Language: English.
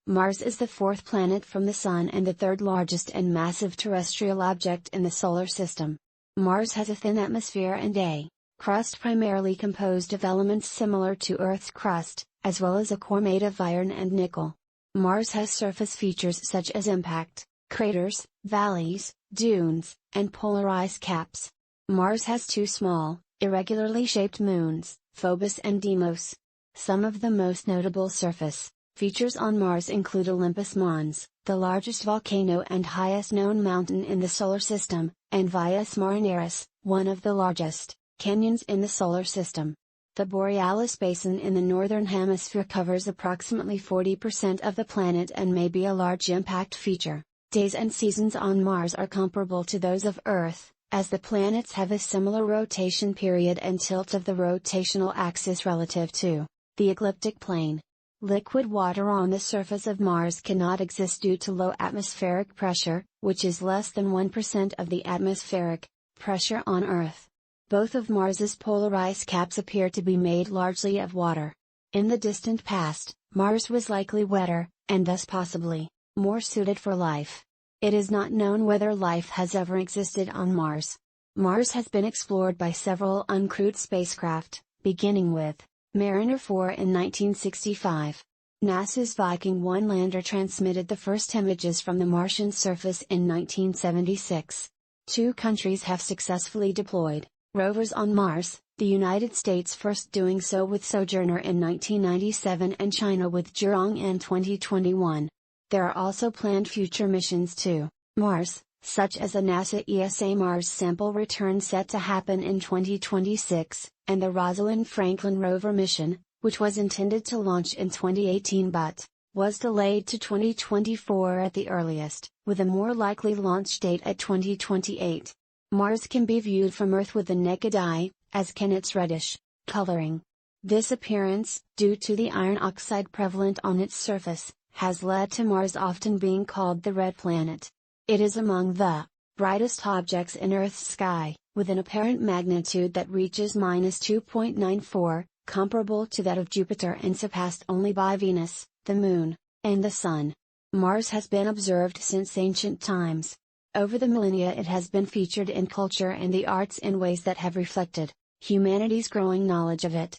Mars is the fourth planet from the Sun and the third largest and massive terrestrial object in the solar system. Mars has a thin atmosphere and a crust primarily composed of elements similar to Earth's crust, as well as a core made of iron and nickel. Mars has surface features such as impact, craters, valleys, dunes, and polar ice caps. Mars has two small, irregularly shaped moons, Phobos and Deimos. Some of the most notable surface features on Mars include Olympus Mons, the largest volcano and highest known mountain in the solar system, and Valles Marineris, one of the largest canyons in the solar system. The Borealis Basin in the northern hemisphere covers approximately 40% of the planet and may be a large impact feature. Days and seasons on Mars are comparable to those of Earth, as the planets have a similar rotation period and tilt of the rotational axis relative to the ecliptic plane. Liquid water on the surface of Mars cannot exist due to low atmospheric pressure, which is less than 1% of the atmospheric pressure on Earth. Both of Mars's polar ice caps appear to be made largely of water. In the distant past, Mars was likely wetter, and thus possibly more suited for life. It is not known whether life has ever existed on Mars. Mars has been explored by several uncrewed spacecraft, beginning with Mariner 4 in 1965. NASA's Viking 1 lander transmitted the first images from the Martian surface in 1976. Two countries have successfully deployed rovers on Mars, the United States first doing so with Sojourner in 1997 and China with Zhurong in 2021. There are also planned future missions to Mars, such as the NASA ESA Mars sample return set to happen in 2026, and the Rosalind Franklin rover mission, which was intended to launch in 2018 but was delayed to 2024 at the earliest, with a more likely launch date at 2028. Mars can be viewed from Earth with the naked eye, as can its reddish coloring. This appearance, due to the iron oxide prevalent on its surface, has led to Mars often being called the red planet. It is among the brightest objects in Earth's sky, with an apparent magnitude that reaches -2.94, comparable to that of Jupiter and surpassed only by Venus, the Moon, and the Sun. Mars has been observed since ancient times. Over the millennia it has been featured in culture and the arts in ways that have reflected humanity's growing knowledge of it.